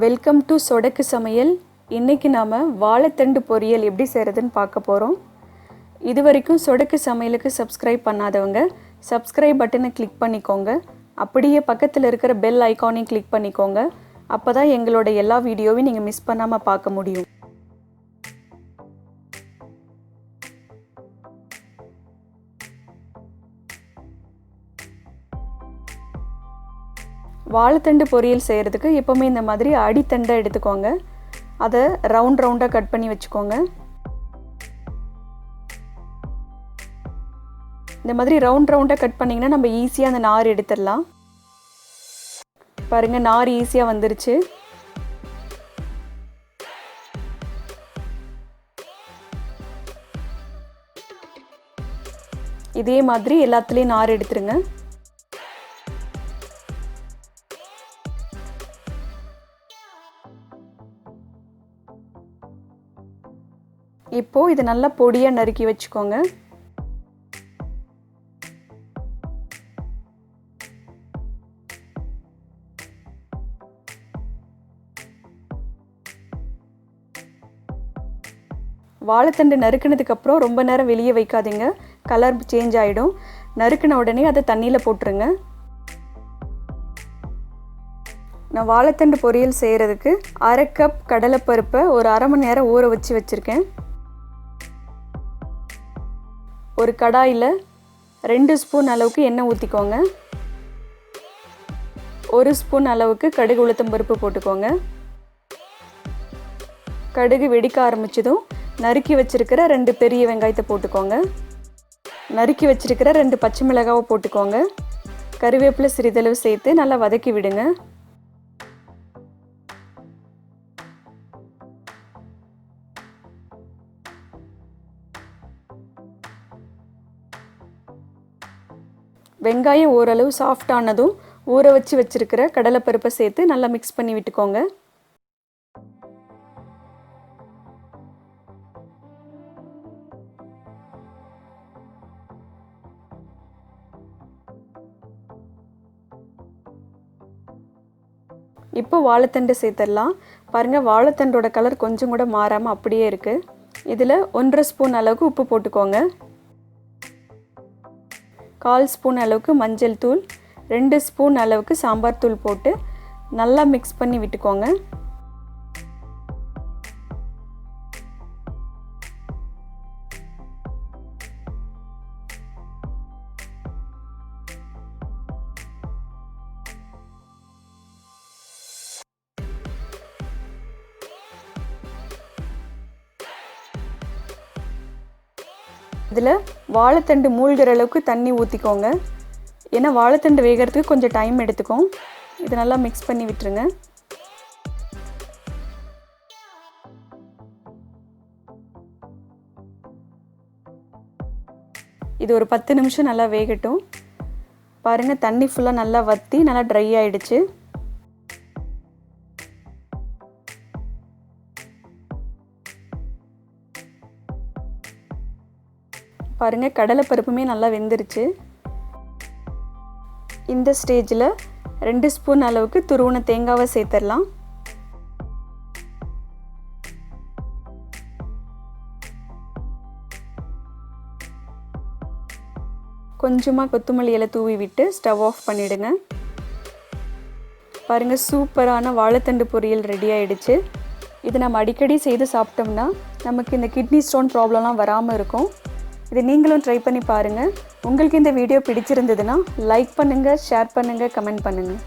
Welcome to சொடக்கு சமையல். இன்றைக்கி நாம் வாழைத்தண்டு பொரியல் எப்படி செய்கிறதுன்னு பார்க்க போகிறோம். இது வரைக்கும் சொடக்கு சமையலுக்கு சப்ஸ்கிரைப் பண்ணாதவங்க சப்ஸ்கிரைப் பட்டனை கிளிக் பண்ணிக்கோங்க. அப்படியே பக்கத்தில் இருக்கிற பெல் ஐக்கானையும் கிளிக் பண்ணிக்கோங்க. அப்போ தான் எங்களோட எல்லா வீடியோவையும் நீங்கள் மிஸ் பண்ணாமல் பார்க்க முடியும். வாழைத்தண்டு பொரியல் செய்கிறதுக்கு எப்போவுமே இந்த மாதிரி அடித்தண்டை எடுத்துக்கோங்க. அதை ரவுண்டாக கட் பண்ணி வச்சுக்கோங்க. இந்த மாதிரி ரவுண்டாக கட் பண்ணிங்கன்னா நம்ம ஈஸியாக அந்த நார் எடுத்துடலாம். பாருங்கள், நார் ஈஸியாக வந்துருச்சு. இதே மாதிரி எல்லாத்துலேயும் நார் எடுத்துருங்க. இப்போது இதை நல்லா பொடியாக நறுக்கி வச்சுக்கோங்க. வாழைத்தண்டு நறுக்கினதுக்கப்புறம் ரொம்ப நேரம் வெளியே வைக்காதீங்க, கலர் சேஞ்ச் ஆகிடும். நறுக்கின உடனே அதை தண்ணியில் போட்டுருங்க. நான் வாழைத்தண்டு பொரியல் செய்கிறதுக்கு 1/2 கப் கடலைப்பருப்பை ஒரு அரை மணி நேரம் ஊற வச்சு வச்சுருக்கேன். ஒரு கடாயில் 2 ஸ்பூன் அளவுக்கு எண்ணெய் ஊற்றிக்கோங்க. 1 ஸ்பூன் அளவுக்கு கடுகு உளுத்தம் பருப்பு போட்டுக்கோங்க. கடுகு வெடிக்க ஆரம்பித்ததும் நறுக்கி வச்சுருக்கிற 2 பெரிய வெங்காயத்தை போட்டுக்கோங்க. நறுக்கி வச்சுருக்கிற 2 பச்சை மிளகாவை போட்டுக்கோங்க. கருவேப்பிலை சிறிதளவு சேர்த்து நல்லா வதக்கி விடுங்க. வெங்காயம் ஓரளவு சாஃப்டானதும் ஊற வச்சு வச்சுருக்கிற கடலைப்பருப்பை சேர்த்து நல்லா மிக்ஸ் பண்ணி விட்டுக்கோங்க. இப்போ வாழைத்தண்டு சேர்த்துடலாம். பாருங்கள், வாழைத்தண்டோட கலர் கொஞ்சம் கூட மாறாமல் அப்படியே இருக்குது. இதில் 1/2 ஸ்பூன் அளவுக்கு உப்பு போட்டுக்கோங்க. 1/4 ஸ்பூன் அளவுக்கு மஞ்சள் தூள், 2 ஸ்பூன் அளவுக்கு சாம்பார் தூள் போட்டு நல்லா மிக்ஸ் பண்ணி விட்டுக்கோங்க. இதில் வாழைத்தண்டு மூழ்கிற அளவுக்கு தண்ணி ஊற்றிக்கோங்க. ஏன்னா வாழைத்தண்டு வேகிறதுக்கு கொஞ்சம் டைம் எடுத்துக்கும். இதை நல்லா மிக்ஸ் பண்ணி விட்டுருங்க. இது ஒரு 10 நிமிஷம் நல்லா வேகட்டும். பாருங்கள், தண்ணி ஃபுல்லாக நல்லா வற்றி நல்லா ட்ரை ஆகிடுச்சு. பாருங்கள், கடலைப்பருப்புமே நல்லா வெந்துருச்சு. இந்த ஸ்டேஜில் 2 ஸ்பூன் அளவுக்கு துருவின தேங்காவை சேர்த்துடலாம். கொஞ்சமாக கொத்தமல்லி இலை தூவி விட்டு ஸ்டவ் ஆஃப் பண்ணிவிடுங்க. பாருங்கள், சூப்பரான வாழைத்தண்டு பொரியல் ரெடி ஆகிடுச்சு. இது நம்ம அடிக்கடி செய்து சாப்பிட்டோம்னா நமக்கு இந்த கிட்னி ஸ்டோன் ப்ராப்ளம்லாம் வராமல் இருக்கும். இதை நீங்களும் ட்ரை பண்ணி பாருங்கள். உங்களுக்கு இந்த வீடியோ பிடிச்சிருந்ததுன்னா லைக் பண்ணுங்கள், ஷேர் பண்ணுங்கள், கமெண்ட் பண்ணுங்கள்.